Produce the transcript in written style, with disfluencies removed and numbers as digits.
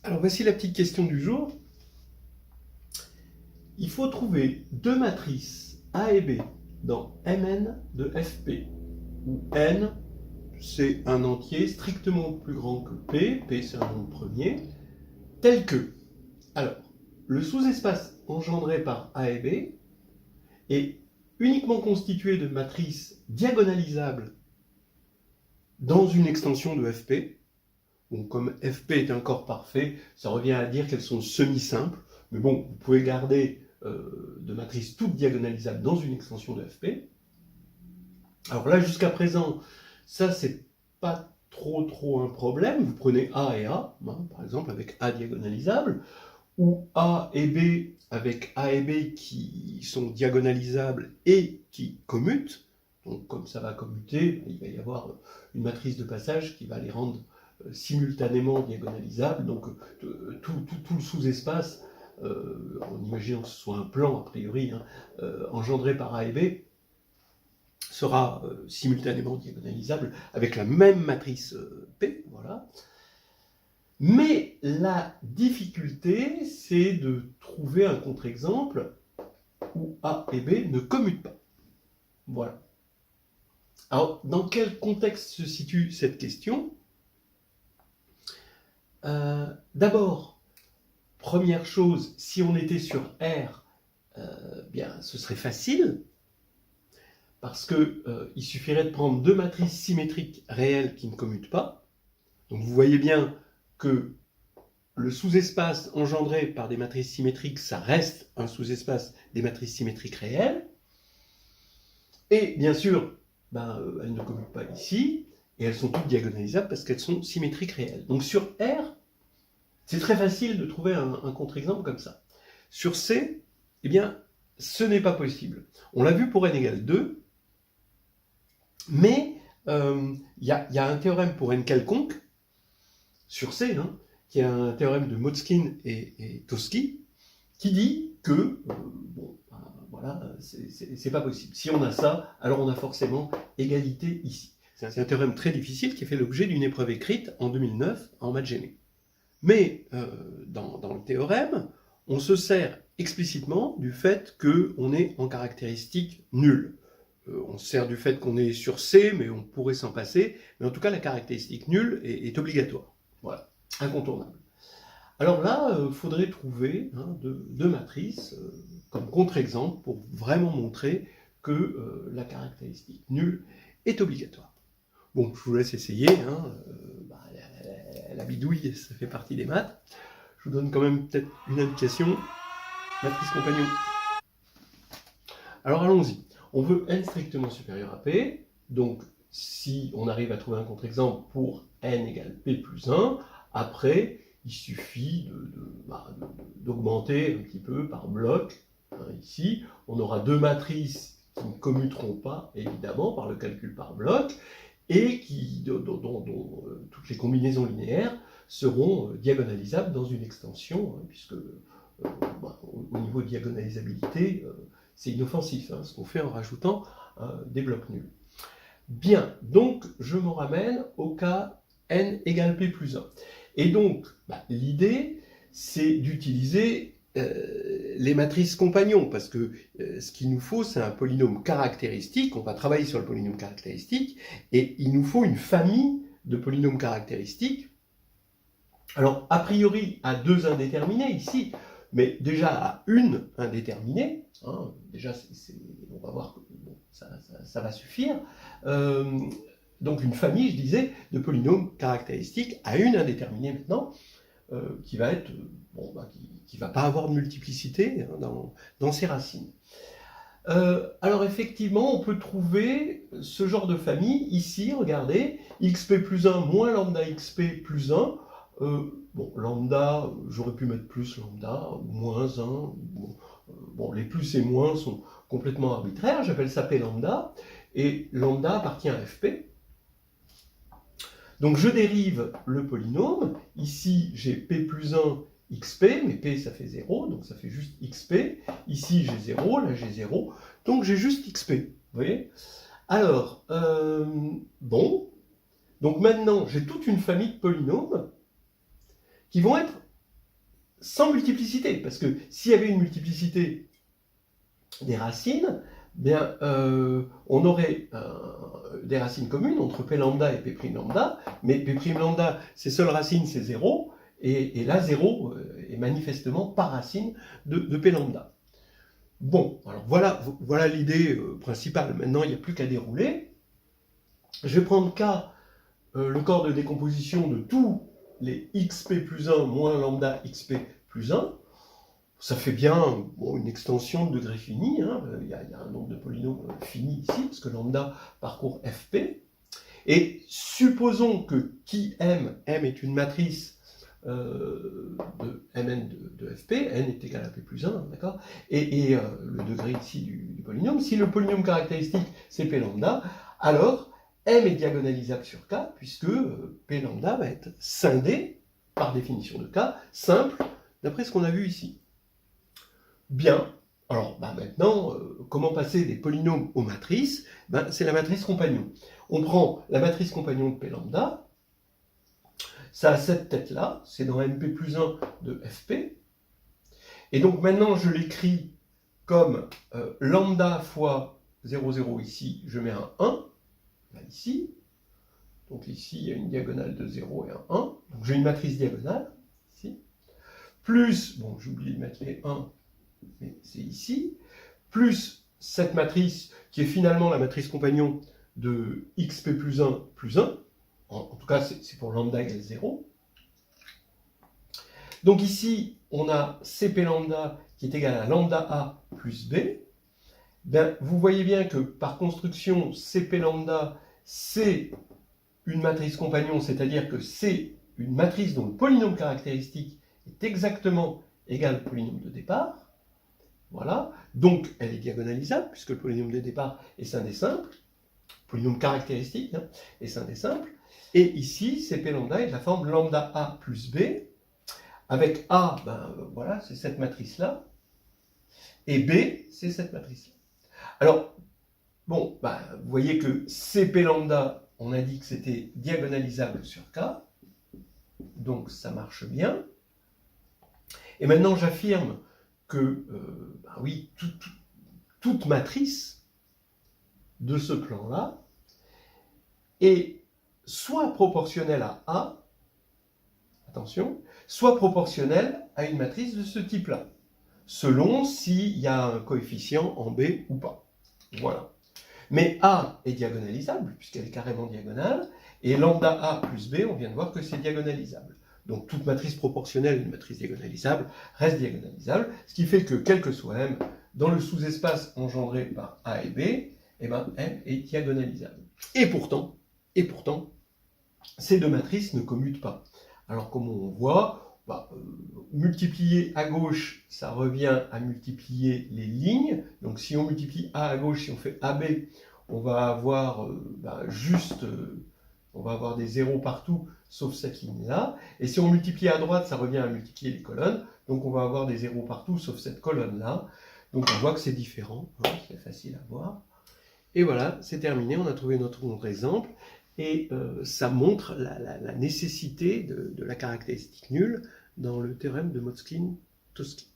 Alors voici la petite question du jour. Il faut trouver deux matrices A et B dans Mn de Fp, où n c'est un entier strictement plus grand que P c'est un nombre premier, tel que, alors, le sous-espace engendré par A et B est uniquement constitué de matrices diagonalisables dans une extension de Fp. Bon, comme Fp est un corps parfait, ça revient à dire qu'elles sont semi-simples, mais bon, vous pouvez garder de matrices toutes diagonalisables dans une extension de Fp. Alors là, jusqu'à présent, ça, c'est pas trop un problème. Vous prenez A et A, hein, par exemple, avec A diagonalisable, ou A et B avec A et B qui sont diagonalisables et qui commutent. Donc, comme ça va commuter, il va y avoir une matrice de passage qui va les rendre simultanément diagonalisables. Donc, tout le sous-espace, en imaginant que ce soit un plan, a priori, hein, engendré par A et B, sera simultanément diagonalisable avec la même matrice P, voilà. Mais la difficulté, c'est de trouver un contre-exemple où A et B ne commutent pas. Voilà. Alors, dans quel contexte se situe cette question ? D'abord, première chose, si on était sur R, bien, ce serait facile, parce qu'il suffirait de prendre deux matrices symétriques réelles qui ne commutent pas. Donc vous voyez bien que le sous-espace engendré par des matrices symétriques, ça reste un sous-espace des matrices symétriques réelles. Et bien sûr, elles ne commutent pas ici, et elles sont toutes diagonalisables parce qu'elles sont symétriques réelles. Donc sur R, c'est très facile de trouver un contre-exemple comme ça. Sur C, eh bien, ce n'est pas possible. On l'a vu pour n égale 2, mais il y a un théorème pour n quelconque, sur C, hein, qui est un théorème de Motzkin et Toski, qui dit que, voilà, c'est pas possible. Si on a ça, alors on a forcément égalité ici. C'est un théorème très difficile qui a fait l'objet d'une épreuve écrite en 2009 en maths gêné. Mais dans le théorème, on se sert explicitement du fait qu'on est en caractéristique nulle. On se sert du fait qu'on est sur C, mais on pourrait s'en passer. Mais en tout cas, la caractéristique nulle est obligatoire. Voilà, incontournable. Alors là, il faudrait trouver deux matrices comme contre-exemple pour vraiment montrer que la caractéristique nulle est obligatoire. Bon, je vous laisse essayer. La bidouille, ça fait partie des maths. Je vous donne quand même peut-être une indication. Matrice compagnon. Alors allons-y. On veut n strictement supérieur à p. Donc, si on arrive à trouver un contre-exemple pour n égale p plus 1, après, il suffit d'augmenter un petit peu par bloc. Ici, on aura deux matrices qui ne commuteront pas, évidemment, par le calcul par bloc, et dont toutes les combinaisons linéaires seront diagonalisables dans une extension, puisque au niveau de diagonalisabilité, c'est inoffensif, ce qu'on fait en rajoutant des blocs nuls. Bien, donc je me ramène au cas n égale p plus 1. Et donc, l'idée, c'est d'utiliser les matrices compagnons, parce que ce qu'il nous faut, c'est un polynôme caractéristique. On va travailler sur le polynôme caractéristique, et il nous faut une famille de polynômes caractéristiques. Alors, a priori, à deux indéterminés ici, mais déjà à une indéterminée, déjà, on va voir que ça va suffire. Donc une famille, je disais, de polynômes caractéristiques à une indéterminée maintenant, qui va être, qui va pas avoir de multiplicité dans ses racines. Alors effectivement, on peut trouver ce genre de famille ici, regardez, xp plus 1 moins lambda xp plus 1. Lambda, j'aurais pu mettre plus lambda, ou moins 1. Les plus et moins sont complètement arbitraires, j'appelle ça p lambda, et lambda appartient à fp. Donc je dérive le polynôme, ici j'ai p plus 1 xp, mais p ça fait 0, donc ça fait juste xp, ici j'ai 0, là j'ai 0, donc j'ai juste xp, vous voyez ? Alors, donc maintenant j'ai toute une famille de polynômes qui vont être sans multiplicité, parce que s'il y avait une multiplicité des racines, bien, on aurait des racines communes entre P lambda et P' lambda, mais P' lambda, ses seules racines, c'est 0, et là, 0 est manifestement par racine de P lambda. Bon, alors voilà l'idée principale. Maintenant, il n'y a plus qu'à dérouler. Je vais prendre K, le corps de décomposition de tous les xp plus 1 moins lambda xp plus 1. Ça fait bien une extension de degré fini. Hein. Il y a un nombre de polynômes fini ici, parce que lambda parcourt fp. Et supposons que qui M est une matrice de Mn de fp, n est égal à p plus 1, d'accord, et le degré ici du polynôme. Si le polynôme caractéristique c'est p lambda, alors M est diagonalisable sur K, puisque P lambda va être scindé, par définition de K, simple, d'après ce qu'on a vu ici. Bien, alors maintenant, comment passer des polynômes aux matrices? C'est la matrice compagnon. On prend la matrice compagnon de P lambda, ça a cette tête-là, c'est dans MP plus 1 de FP, et donc maintenant je l'écris comme lambda fois 0, 0 ici, je mets un 1, là, ici. Donc ici, il y a une diagonale de 0 et un 1. Donc j'ai une matrice diagonale, ici. Plus, bon, j'ai oublié de mettre les 1, mais c'est ici. Plus cette matrice, qui est finalement la matrice compagnon de xp plus 1 plus 1. En tout cas, c'est pour lambda égale 0. Donc ici, on a cp lambda qui est égal à lambda a plus b. Ben, vous voyez bien que par construction, cp lambda, c'est une matrice compagnon, c'est-à-dire que c'est une matrice dont le polynôme caractéristique est exactement égal au polynôme de départ. Voilà. Donc, elle est diagonalisable, puisque le polynôme de départ est scindé simple. Le polynôme caractéristique est scindé simple. Et ici, cp lambda est de la forme lambda a plus b, avec a, voilà, c'est cette matrice-là, et b, c'est cette matrice-là. Alors, bon, vous voyez que cp lambda, on a dit que c'était diagonalisable sur K, donc ça marche bien. Et maintenant, j'affirme que, oui, toute matrice de ce plan-là est soit proportionnelle à A, attention, soit proportionnelle à une matrice de ce type-là, selon s'il y a un coefficient en B ou pas. Voilà. Mais A est diagonalisable, puisqu'elle est carrément diagonale, et lambda A plus B, on vient de voir que c'est diagonalisable. Donc toute matrice proportionnelle à une matrice diagonalisable reste diagonalisable, ce qui fait que, quel que soit M, dans le sous-espace engendré par A et B, M est diagonalisable. Et pourtant, ces deux matrices ne commutent pas. Alors comme on voit, multiplier à gauche, ça revient à multiplier les lignes. Donc si on multiplie A à gauche, si on fait AB, on va avoir on va avoir des zéros partout, sauf cette ligne-là. Et si on multiplie à droite, ça revient à multiplier les colonnes. Donc on va avoir des zéros partout, sauf cette colonne-là. Donc on voit que c'est différent, c'est facile à voir. Et voilà, c'est terminé, on a trouvé notre contre-exemple. Et ça montre la nécessité de la caractéristique nulle dans le théorème de Motzkin-Tosky.